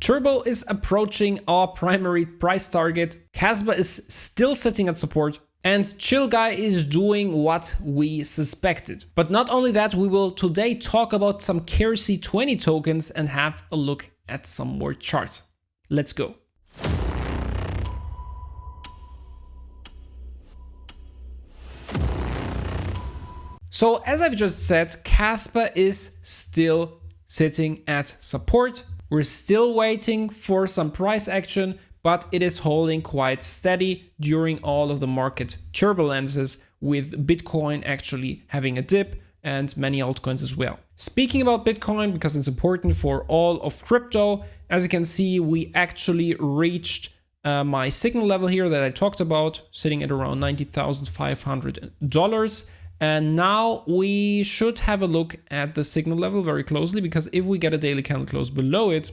Turbo is approaching our primary price target. Kaspa is still sitting at support. And Chillguy is doing what we suspected. But not only that, we will today talk about some KRC20 tokens and have a look at some more charts. Let's go. So as I've just said, Kaspa is still sitting at support. We're still waiting for some price action, but it is holding quite steady during all of the market turbulences, with Bitcoin actually having a dip and many altcoins as well. Speaking about Bitcoin, because it's important for all of crypto, as you can see, we actually reached my signal level here that I talked about, sitting at around $90,500. And now we should have a look at the signal level very closely, because if we get a daily candle close below it,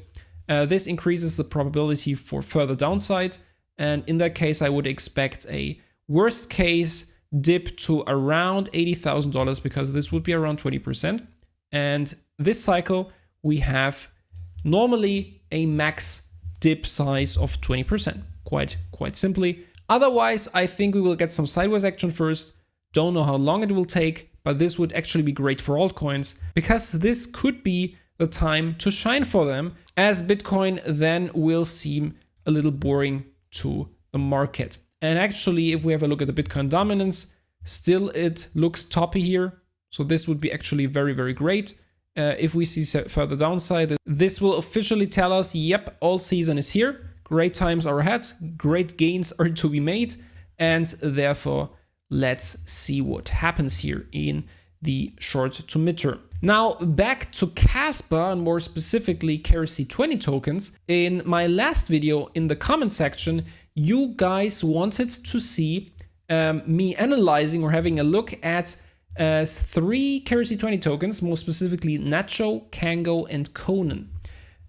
this increases the probability for further downside. And in that case, I would expect a worst case dip to around $80,000, because this would be around 20%. And this cycle, we have normally a max dip size of 20%, quite simply. Otherwise, I think we will get some sideways action first. Don't know how long it will take, but this would actually be great for altcoins, because this could be the time to shine for them, as Bitcoin then will seem a little boring to the market. And actually, if we have a look at the Bitcoin dominance, still it looks toppy here. So this would be actually very, very great. If we see further downside, this will officially tell us, yep, all season is here. Great times are ahead. Great gains are to be made. And therefore, let's see what happens here in the short to midterm. Now back to Kaspa, and more specifically KRC20 tokens. In my last video in the comment section, you guys wanted to see me analyzing or having a look at 3 KRC20 tokens, more specifically Nacho, Kango, and Conan.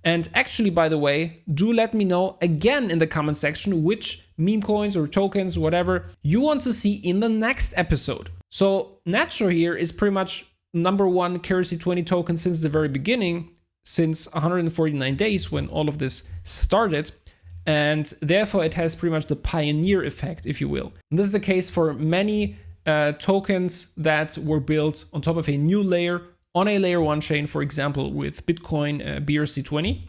And actually, by the way, do let me know again in the comment section which meme coins or tokens, whatever, you want to see in the next episode. So Nacho here is pretty much #1 KRC20 token since the very beginning, since 149 days when all of this started. And therefore it has pretty much the pioneer effect, if you will. And this is the case for many tokens that were built on top of a new layer on a layer 1 chain. For example, with Bitcoin BRC20,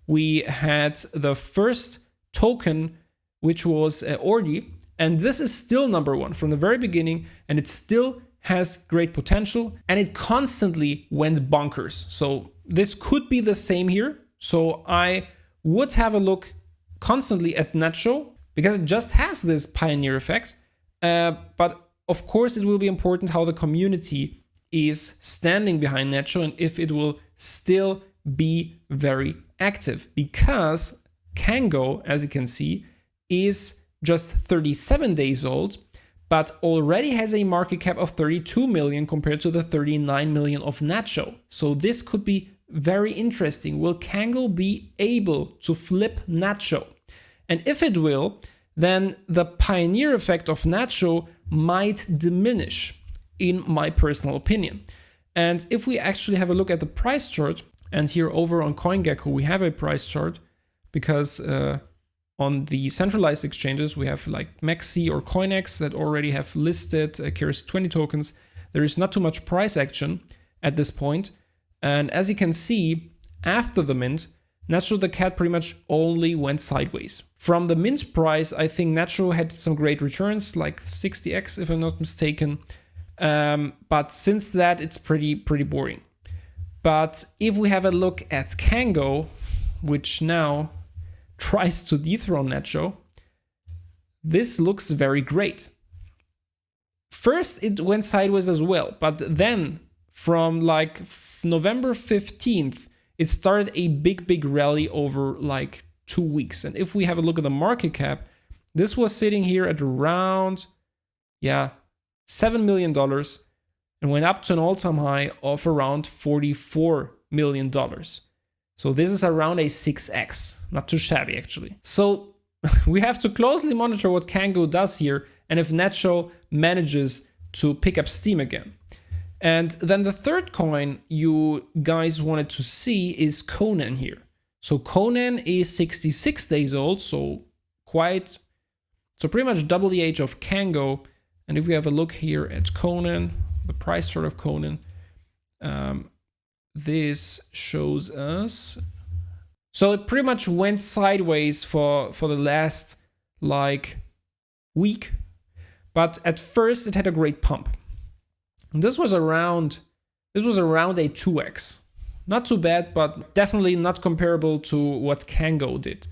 we had the first token, which was Ordi, and this is still #1 from the very beginning, and it still has great potential, and it constantly went bonkers. So this could be the same here. So I would have a look constantly at Nacho, because it just has this pioneer effect. But of course, it will be important how the community is standing behind Nacho and if it will still be very active, because Kango, as you can see, is just 37 days old, but already has a market cap of 32 million compared to the 39 million of Nacho. So this could be very interesting. Will Kango be able to flip Nacho? And if it will, then the pioneer effect of Nacho might diminish, in my personal opinion. And if we actually have a look at the price chart, and here over on CoinGecko, we have a price chart, because on the centralized exchanges, we have like Maxi or CoinEx that already have listed KRC20 tokens. There is not too much price action at this point. And as you can see, after the mint, Nacho the cat pretty much only went sideways. From the mint price, I think Nacho had some great returns, like 60x if I'm not mistaken. But since that, it's pretty boring. But if we have a look at Kango, which now tries to dethrone Nacho, this looks very great. First, it went sideways as well, but then from like November 15th, it started a big rally over like 2 weeks. And if we have a look at the market cap, this was sitting here at around, $7 million and went up to an all-time high of around $44 million. So this is around a 6x, not too shabby actually. So we have to closely monitor what Kango does here and if Nacho manages to pick up steam again. And then the third coin you guys wanted to see is Conan here. So Conan is 66 days old, so pretty much double the age of Kango. And if we have a look here at Conan, the price chart of Conan, this shows us. So it pretty much went sideways for the last like week, but at first it had a great pump. And this was around a 2x. Not too bad, but definitely not comparable to what Kango did.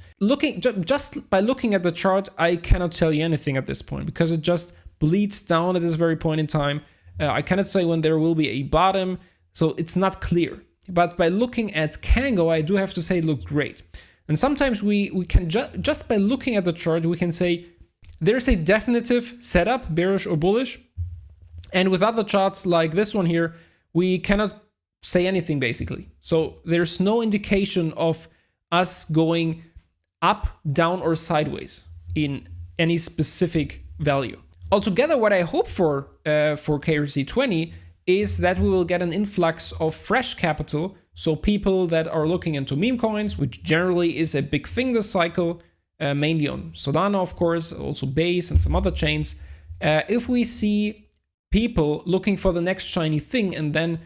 Just by looking at the chart, I cannot tell you anything at this point because it just bleeds down at this very point in time. I cannot say when there will be a bottom, so it's not clear. But by looking at Kango, I do have to say it looked great. And sometimes we can just by looking at the chart, we can say there's a definitive setup, bearish or bullish. And with other charts like this one here, we cannot say anything basically. So there's no indication of us going up, down, or sideways in any specific value. Altogether, what I hope for KRC20 is that we will get an influx of fresh capital. So people that are looking into meme coins, which generally is a big thing this cycle, mainly on Solana, of course, also Base and some other chains. If we see people looking for the next shiny thing and then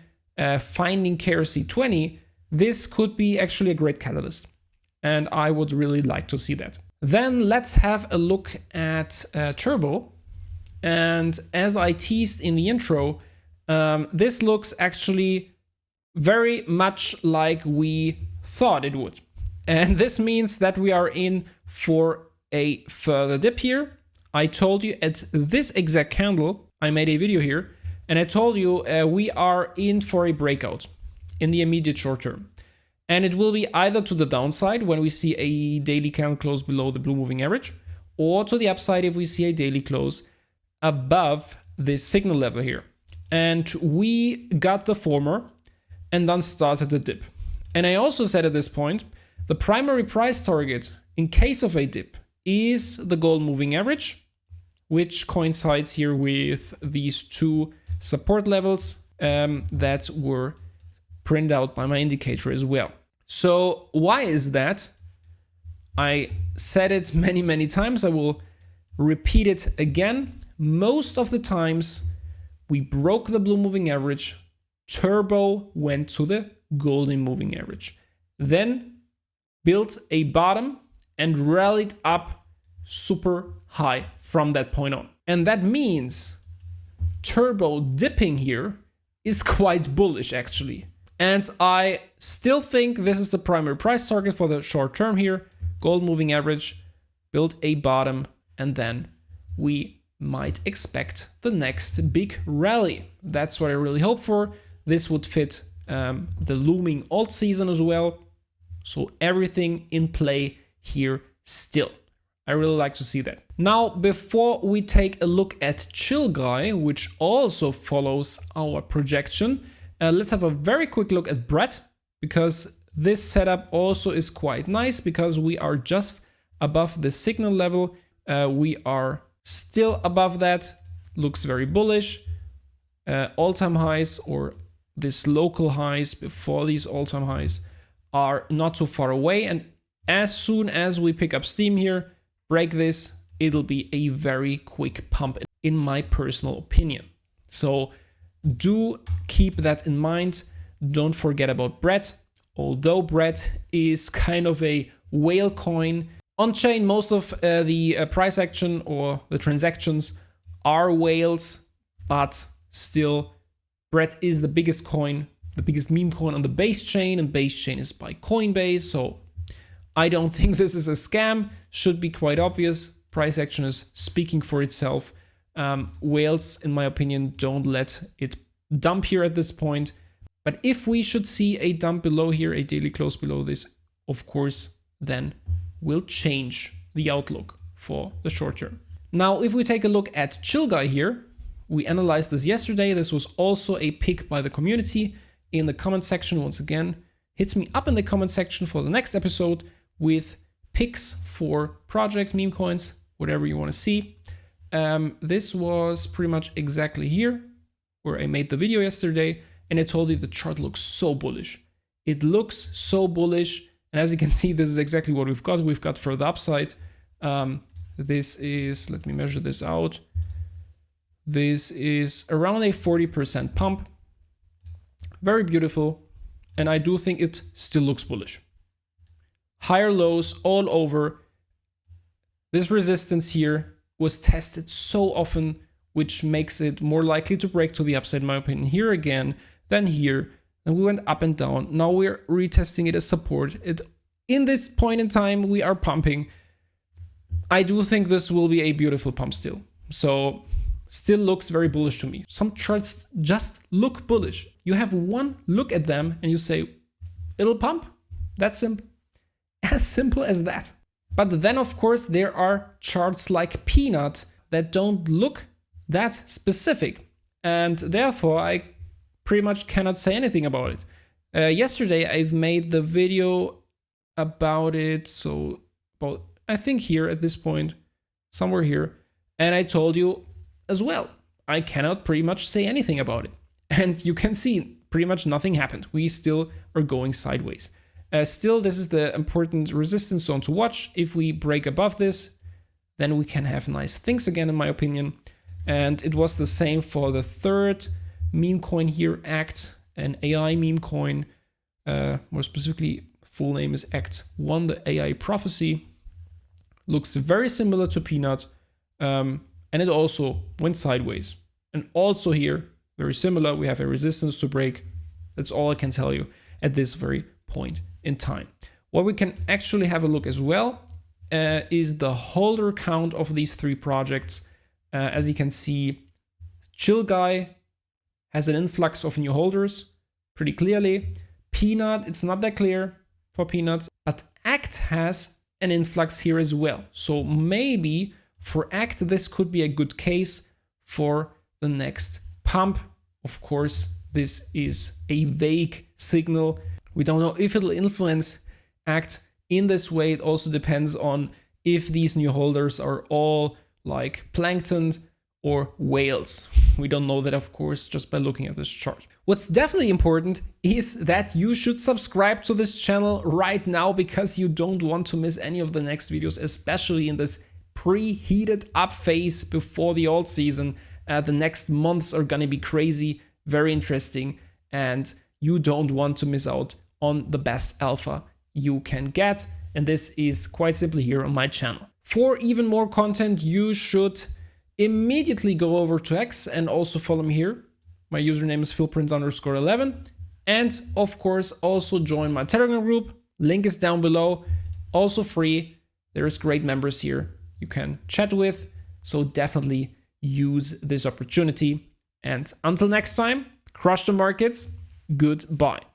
finding KRC20, this could be actually a great catalyst. And I would really like to see that. Then let's have a look at Turbo. And as I teased in the intro, this looks actually very much like we thought it would. And this means that we are in for a further dip here. I told you at this exact candle, I made a video here, and I told you we are in for a breakout in the immediate short term. And it will be either to the downside when we see a daily candle close below the blue moving average, or to the upside if we see a daily close above this signal level here. And we got the former and then started the dip. And I also said at this point, the primary price target in case of a dip is the gold moving average, which coincides here with these two support levels that were printed out by my indicator as well. So why is that? I said it many, many times. I will repeat it again. Most of the times we broke the blue moving average, Turbo went to the golden moving average, then built a bottom and rallied up super high from that point on. And that means Turbo dipping here is quite bullish actually. And I still think this is the primary price target for the short term here. Gold moving average, build a bottom, and then we might expect the next big rally. That's what I really hope for. This would fit the looming alt season as well. So everything in play here still. I really like to see that. Now, before we take a look at Chillguy, which also follows our projection, let's have a very quick look at Brett, because this setup also is quite nice because we are just above the signal level. We are still above that, looks very bullish. All-time highs or this local highs before these all-time highs are not too far away. And as soon as we pick up steam here, break this, it'll be a very quick pump in my personal opinion. So do keep that in mind. Don't forget about Brett. Although Brett is kind of a whale coin, on-chain most of the price action or the transactions are whales, but still Brett is the biggest coin, the biggest meme coin on the Base chain, and Base chain is by Coinbase. So I don't think this is a scam. Should be quite obvious. Price action is speaking for itself. Whales, in my opinion, don't let it dump here at this point. But if we should see a dump below here, a daily close below this, of course, then we'll change the outlook for the short term. Now, if we take a look at Chillguy here, we analyzed this yesterday. This was also a pick by the community in the comment section. Once again, hit me up in the comment section for the next episode with picks for projects, meme coins, whatever you want to see. This was pretty much exactly here where I made the video yesterday, and I told you the chart looks so bullish. It looks so bullish, And as you can see, this is exactly what we've got. We've got further upside. This is, let me measure this out. This is around a 40% pump. Very beautiful. And I do think it still looks bullish. Higher lows all over. This resistance here was tested so often, which makes it more likely to break to the upside, in my opinion, here again than here. And we went up and down. Now we're retesting it as support. In this point in time, we are pumping. I do think this will be a beautiful pump still. So still looks very bullish to me. Some charts just look bullish. You have one look at them and you say, it'll pump. That's simple. As simple as that. But then, of course, there are charts like Peanut that don't look that specific. And therefore, I pretty much cannot say anything about it. Yesterday, I've made the video about it. So, about, I think here at this point, somewhere here. And I told you as well, I cannot pretty much say anything about it. And you can see pretty much nothing happened. We still are going sideways. Still, this is the important resistance zone to watch. If we break above this, then we can have nice things again, in my opinion. And it was the same for the third meme coin here, ACT, an AI meme coin. More specifically, full name is ACT1, the AI prophecy. Looks very similar to Peanut. And it also went sideways. And also here, very similar, we have a resistance to break. That's all I can tell you at this very point in time. What we can actually have a look as well is the holder count of these three projects. As you can see, Chillguy has an influx of new holders pretty clearly. Peanut, it's not that clear for Peanuts, but ACT has an influx here as well. So maybe for ACT, this could be a good case for the next pump. Of course, this is a vague signal. We don't know if it'll influence ACT in this way. It also depends on if these new holders are all like plankton or whales. We don't know that, of course, just by looking at this chart. What's definitely important is that you should subscribe to this channel right now because you don't want to miss any of the next videos, especially in this preheated up phase before the alt season. The next months are gonna be crazy, very interesting, and you don't want to miss out on the best alpha you can get. And this is quite simply here on my channel. For even more content, you should immediately go over to X and also follow me here. My username is philprince_11. And of course, also join my Telegram group. Link is down below. Also free. There's great members here you can chat with. So definitely use this opportunity. And until next time, crush the markets. Goodbye.